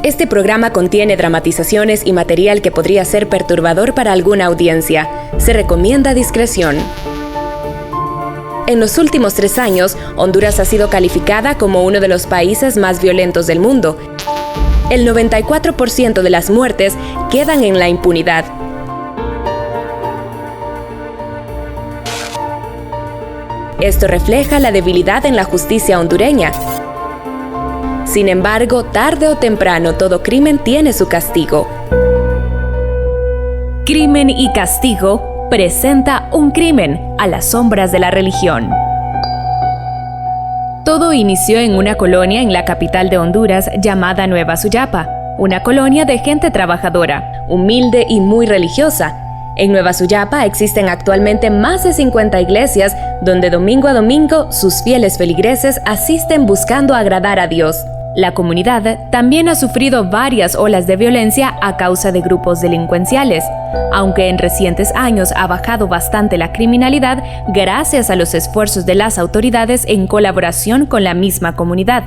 Este programa contiene dramatizaciones y material que podría ser perturbador para alguna audiencia. Se recomienda discreción. En los últimos 3 años, Honduras ha sido calificada como uno de los países más violentos del mundo. El 94% de las muertes quedan en la impunidad. Esto refleja la debilidad en la justicia hondureña. Sin embargo, tarde o temprano todo crimen tiene su castigo. Crimen y Castigo presenta un crimen a las sombras de la religión. Todo inició en una colonia en la capital de Honduras llamada Nueva Suyapa, una colonia de gente trabajadora, humilde y muy religiosa. En Nueva Suyapa existen actualmente más de 50 iglesias donde domingo a domingo sus fieles feligreses asisten buscando agradar a Dios. La comunidad también ha sufrido varias olas de violencia a causa de grupos delincuenciales, aunque en recientes años ha bajado bastante la criminalidad gracias a los esfuerzos de las autoridades en colaboración con la misma comunidad.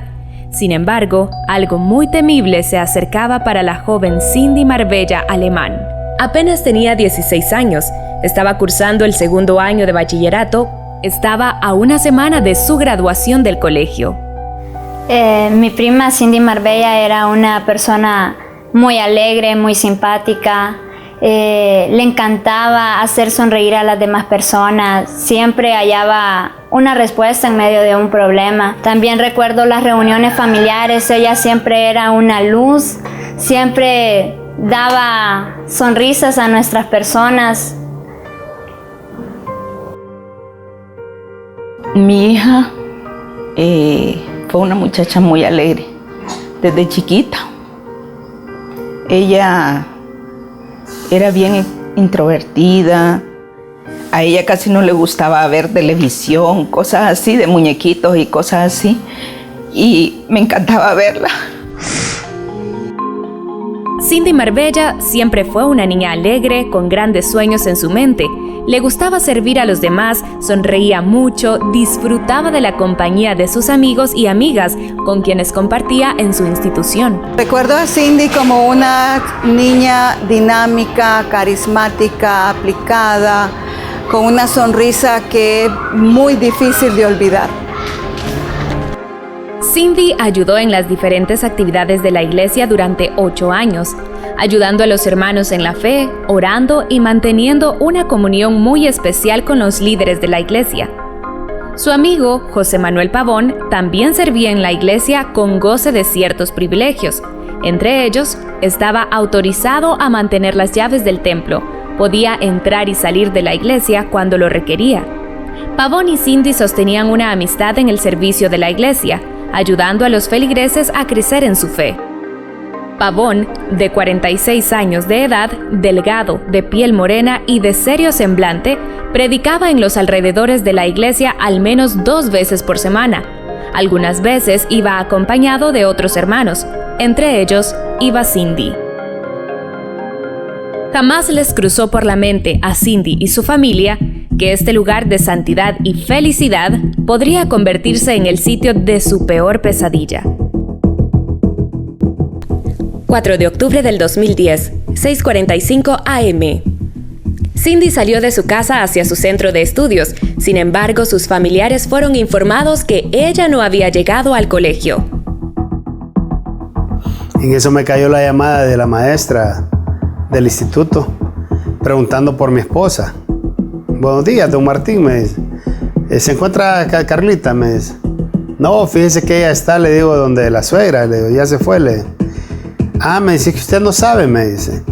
Sin embargo, algo muy temible se acercaba para la joven Cindy Marbella Alemán. Apenas tenía 16 años, estaba cursando el 2º año de bachillerato, estaba a una semana de su graduación del colegio. Mi prima Cindy Marbella era una persona muy alegre, muy simpática. Le encantaba hacer sonreír a las demás personas. Siempre hallaba una respuesta en medio de un problema. También recuerdo las reuniones familiares. Ella siempre era una luz. Siempre daba sonrisas a nuestras personas. Mi hija fue una muchacha muy alegre desde chiquita. Ella era bien introvertida. A ella casi no le gustaba ver televisión, cosas así, de muñequitos y cosas así. Y me encantaba verla. Cindy Marbella siempre fue una niña alegre, con grandes sueños en su mente. Le gustaba servir a los demás, sonreía mucho, disfrutaba de la compañía de sus amigos y amigas con quienes compartía en su institución. Recuerdo a Cindy como una niña dinámica, carismática, aplicada, con una sonrisa que es muy difícil de olvidar. Cindy ayudó en las diferentes actividades de la iglesia durante 8 años, ayudando a los hermanos en la fe, orando y manteniendo una comunión muy especial con los líderes de la iglesia. Su amigo, José Manuel Pavón, también servía en la iglesia con goce de ciertos privilegios. Entre ellos, estaba autorizado a mantener las llaves del templo, podía entrar y salir de la iglesia cuando lo requería. Pavón y Cindy sostenían una amistad en el servicio de la iglesia, ayudando a los feligreses a crecer en su fe. Pavón, de 46 años de edad, delgado, de piel morena y de serio semblante, predicaba en los alrededores de la iglesia al menos 2 veces por semana. Algunas veces iba acompañado de otros hermanos, entre ellos iba Cindy. Jamás les cruzó por la mente a Cindy y su familia que este lugar de santidad y felicidad podría convertirse en el sitio de su peor pesadilla. 4 de octubre del 2010, 6:45 a.m. Cindy salió de su casa hacia su centro de estudios. Sin embargo, sus familiares fueron informados que ella no había llegado al colegio. En eso me cayó la llamada de la maestra del instituto, preguntando por mi esposa. Buenos días, don Martín, me dice. ¿Se encuentra Carlita? Me dice. No, fíjese que ella está, le digo, donde la suegra, le digo, ya se fue, le digo. Me dice que usted no sabe, me dice.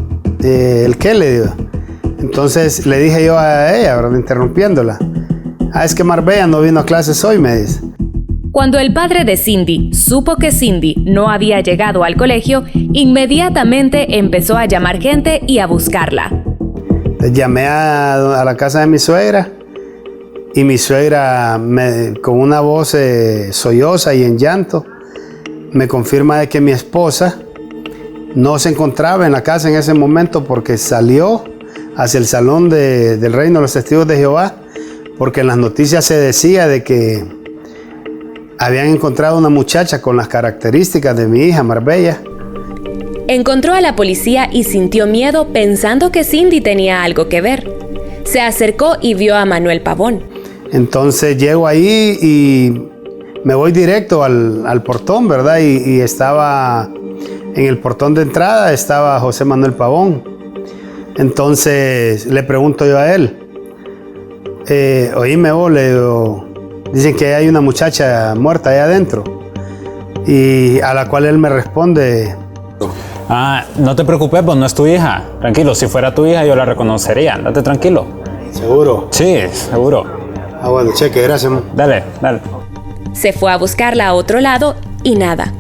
¿El qué? Le digo. Entonces le dije yo a ella, ¿verdad? Interrumpiéndola. Es que Marbella no vino a clases hoy, me dice. Cuando el padre de Cindy supo que Cindy no había llegado al colegio, inmediatamente empezó a llamar gente y a buscarla. Llamé a la casa de mi suegra y mi suegra, con una voz solloza y en llanto, me confirma de que mi esposa no se encontraba en la casa en ese momento porque salió hacia el salón del Reino de los Testigos de Jehová, porque en las noticias se decía de que habían encontrado una muchacha con las características de mi hija Marbella. encontró a la policía y sintió miedo pensando que Cindy tenía algo que ver. Se acercó y vio a Manuel Pavón. Entonces llego ahí y me voy directo al portón, ¿verdad? Y estaba en el portón de entrada, estaba José Manuel Pavón. Entonces le pregunto yo a él, oíme vos, le digo, dicen que hay una muchacha muerta ahí adentro. Y a la cual él me responde, no te preocupes, pues no es tu hija. Tranquilo, si fuera tu hija yo la reconocería. Date tranquilo. ¿seguro? Sí, seguro. Bueno, cheque, gracias. Dale. Se fue a buscarla a otro lado y nada.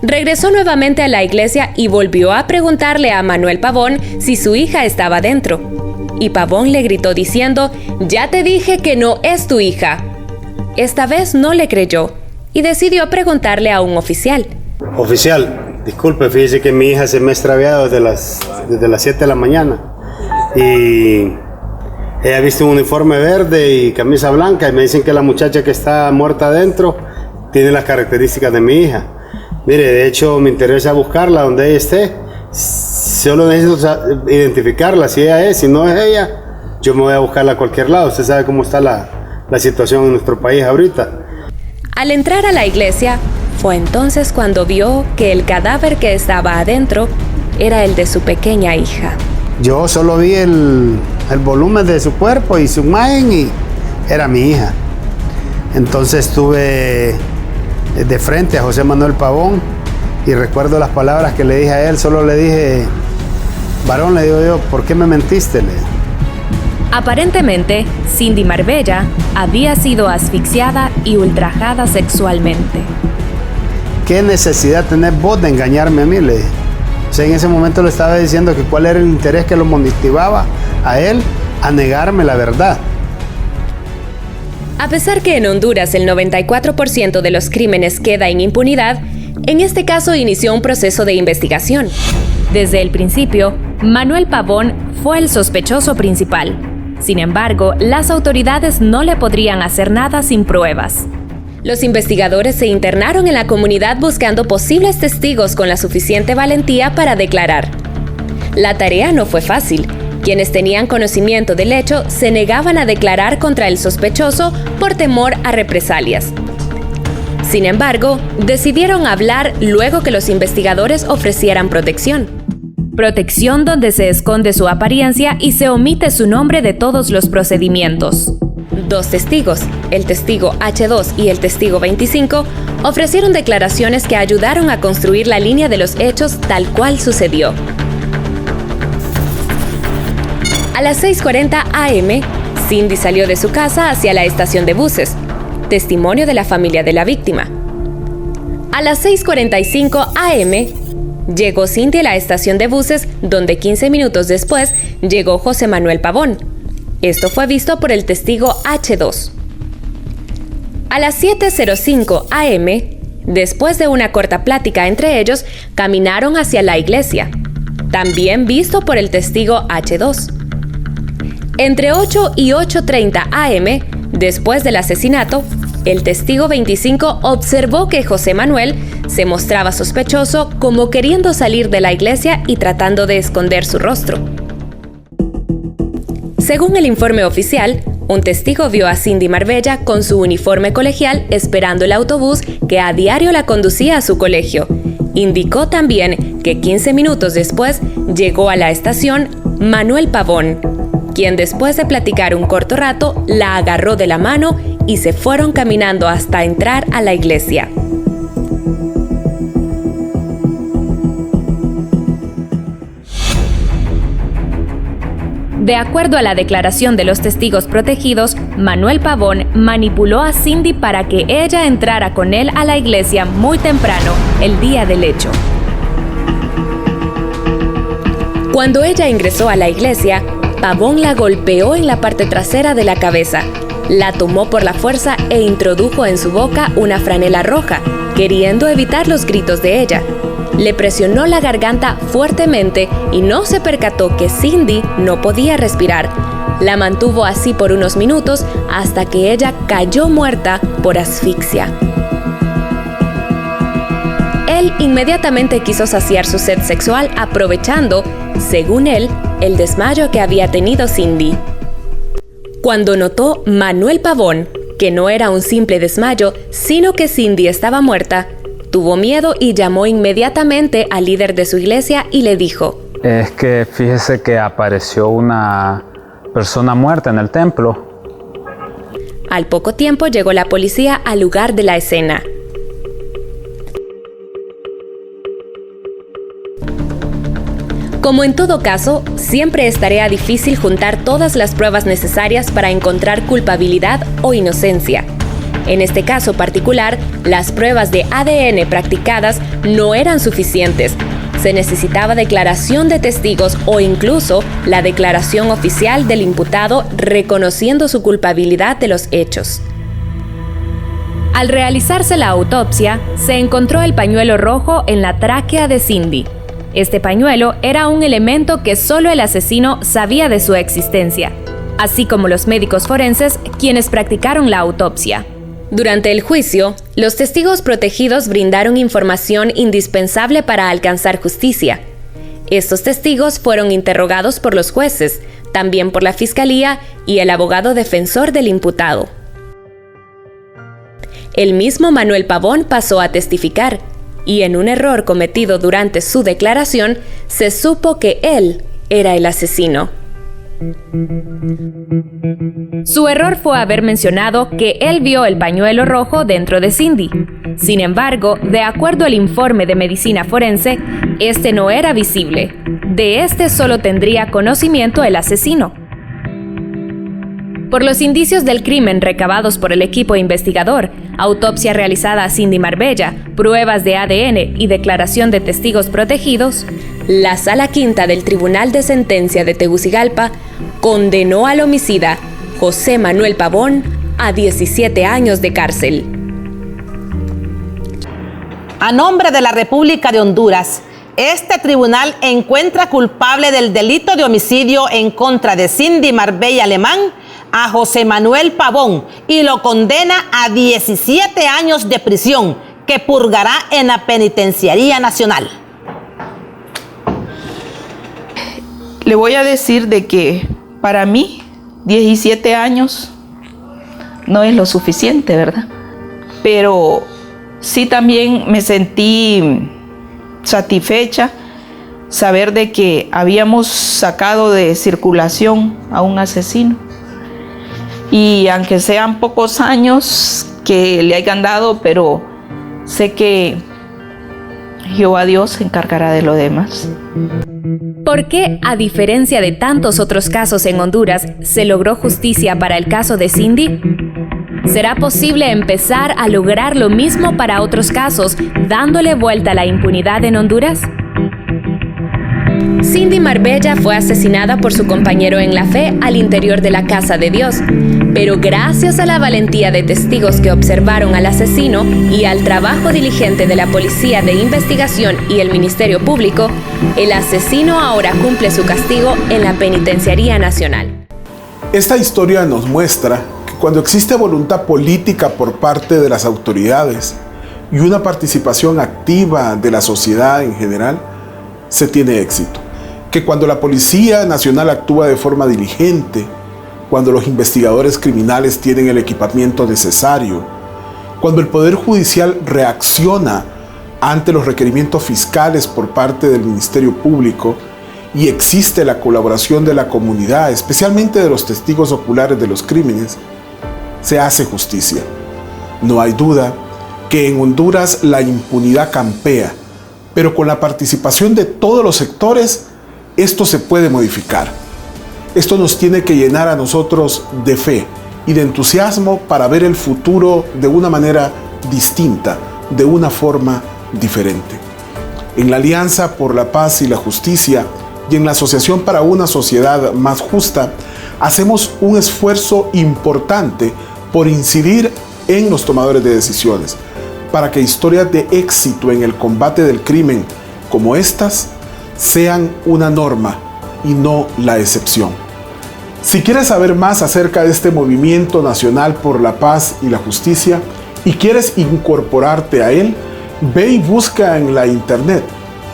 Regresó nuevamente a la iglesia y volvió a preguntarle a Manuel Pavón si su hija estaba dentro. Y Pavón le gritó diciendo, ya te dije que no es tu hija. Esta vez no le creyó y decidió preguntarle a un oficial. Oficial, disculpe, fíjese que mi hija se me ha extraviado desde las 7 de la mañana. Y ella ha visto un uniforme verde y camisa blanca y me dicen que la muchacha que está muerta adentro tiene las características de mi hija. Mire, de hecho me interesa buscarla donde ella esté. Solo necesito identificarla, si ella es, si no es ella, yo me voy a buscarla a cualquier lado. Usted sabe cómo está la situación en nuestro país ahorita. Al entrar a la iglesia, fue entonces cuando vio que el cadáver que estaba adentro era el de su pequeña hija. Yo solo vi el volumen de su cuerpo y su imagen y era mi hija. Entonces estuve de frente a José Manuel Pavón y recuerdo las palabras que le dije a él. Solo le dije, varón, le digo yo, ¿por qué me mentiste? Aparentemente, Cindy Marbella había sido asfixiada y ultrajada sexualmente. ¿Qué necesidad tenés vos de engañarme a mí? Le dije. O sea, en ese momento le estaba diciendo que cuál era el interés que lo motivaba a él a negarme la verdad. A pesar que en Honduras el 94% de los crímenes queda en impunidad, en este caso inició un proceso de investigación. Desde el principio, Manuel Pavón fue el sospechoso principal. Sin embargo, las autoridades no le podrían hacer nada sin pruebas. Los investigadores se internaron en la comunidad buscando posibles testigos con la suficiente valentía para declarar. La tarea no fue fácil. Quienes tenían conocimiento del hecho se negaban a declarar contra el sospechoso por temor a represalias. Sin embargo, decidieron hablar luego que los investigadores ofrecieran protección. Protección donde se esconde su apariencia y se omite su nombre de todos los procedimientos. Dos testigos, el testigo H2 y el testigo 25, ofrecieron declaraciones que ayudaron a construir la línea de los hechos tal cual sucedió. A las 6:40 am, Cindy salió de su casa hacia la estación de buses, testimonio de la familia de la víctima. A las 6:45 am, llegó Cindy a la estación de buses, donde 15 minutos después llegó José Manuel Pavón. Esto fue visto por el testigo H2. A las 7:05 am, después de una corta plática entre ellos, caminaron hacia la iglesia, también visto por el testigo H2. Entre 8 y 8:30 am, después del asesinato, el testigo 25 observó que José Manuel se mostraba sospechoso, como queriendo salir de la iglesia y tratando de esconder su rostro. Según el informe oficial, un testigo vio a Cindy Marbella con su uniforme colegial esperando el autobús que a diario la conducía a su colegio. Indicó también que 15 minutos después llegó a la estación Manuel Pavón, quien después de platicar un corto rato la agarró de la mano y se fueron caminando hasta entrar a la iglesia. De acuerdo a la declaración de los testigos protegidos, Manuel Pavón manipuló a Cindy para que ella entrara con él a la iglesia muy temprano, el día del hecho. Cuando ella ingresó a la iglesia, Pavón la golpeó en la parte trasera de la cabeza, la tomó por la fuerza e introdujo en su boca una franela roja, queriendo evitar los gritos de ella. Le presionó la garganta fuertemente y no se percató que Cindy no podía respirar. La mantuvo así por unos minutos hasta que ella cayó muerta por asfixia. Él Él inmediatamente quiso saciar su sed sexual aprovechando, según él, el desmayo que había tenido Cindy. Cuando notó Manuel Pavón que no era un simple desmayo, sino que Cindy estaba muerta, tuvo miedo y llamó inmediatamente al líder de su iglesia y le dijo: Es que fíjese que apareció una persona muerta en el templo. Al poco tiempo llegó la policía al lugar de la escena. Como en todo caso, siempre es tarea difícil juntar todas las pruebas necesarias para encontrar culpabilidad o inocencia. En este caso particular, las pruebas de ADN practicadas no eran suficientes. Se necesitaba declaración de testigos o incluso la declaración oficial del imputado reconociendo su culpabilidad de los hechos. Al realizarse la autopsia, se encontró el pañuelo rojo en la tráquea de Cindy. Este pañuelo era un elemento que solo el asesino sabía de su existencia, así como los médicos forenses quienes practicaron la autopsia. Durante el juicio, los testigos protegidos brindaron información indispensable para alcanzar justicia. Estos testigos fueron interrogados por los jueces, también por la fiscalía y el abogado defensor del imputado. El mismo Manuel Pavón pasó a testificar, y en un error cometido durante su declaración, se supo que él era el asesino. Su error fue haber mencionado que él vio el pañuelo rojo dentro de Cindy. Sin embargo, de acuerdo al informe de medicina forense, este no era visible. De este solo tendría conocimiento el asesino. Por los indicios del crimen recabados por el equipo investigador, autopsia realizada a Cindy Marbella, pruebas de ADN y declaración de testigos protegidos, la Sala Quinta del Tribunal de Sentencia de Tegucigalpa condenó al homicida José Manuel Pavón a 17 años de cárcel. A nombre de la República de Honduras, este tribunal encuentra culpable del delito de homicidio en contra de Cindy Marbella Alemán a José Manuel Pavón y lo condena a 17 años de prisión que purgará en la Penitenciaría Nacional. Le voy a decir de que para mí 17 años no es lo suficiente, ¿verdad? Pero sí también me sentí satisfecha saber de que habíamos sacado de circulación a un asesino. Y aunque sean pocos años que le hayan dado, pero sé que Jehová Dios se encargará de lo demás. ¿Por qué, a diferencia de tantos otros casos en Honduras, se logró justicia para el caso de Cindy? ¿Será posible empezar a lograr lo mismo para otros casos, dándole vuelta a la impunidad en Honduras? Cindy Marbella fue asesinada por su compañero en la fe al interior de la casa de Dios, pero gracias a la valentía de testigos que observaron al asesino y al trabajo diligente de la Policía de Investigación y el Ministerio Público, el asesino ahora cumple su castigo en la Penitenciaría Nacional. Esta historia nos muestra que cuando existe voluntad política por parte de las autoridades y una participación activa de la sociedad en general, se tiene éxito. Que cuando la Policía Nacional actúa de forma diligente, cuando los investigadores criminales tienen el equipamiento necesario, cuando el Poder Judicial reacciona ante los requerimientos fiscales por parte del Ministerio Público y existe la colaboración de la comunidad, especialmente de los testigos oculares de los crímenes, se hace justicia. No hay duda que en Honduras la impunidad campea, pero con la participación de todos los sectores, esto se puede modificar. Esto nos tiene que llenar a nosotros de fe y de entusiasmo para ver el futuro de una manera distinta, de una forma diferente. En la Alianza por la Paz y la Justicia y en la Asociación para una Sociedad Más Justa, hacemos un esfuerzo importante por incidir en los tomadores de decisiones, para que historias de éxito en el combate del crimen como estas sean una norma y no la excepción. Si quieres saber más acerca de este movimiento nacional por la paz y la justicia y quieres incorporarte a él, Ve y busca en la internet,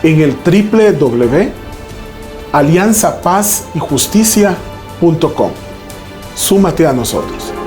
en el www.alianzapazYjusticia.com. Súmate a nosotros.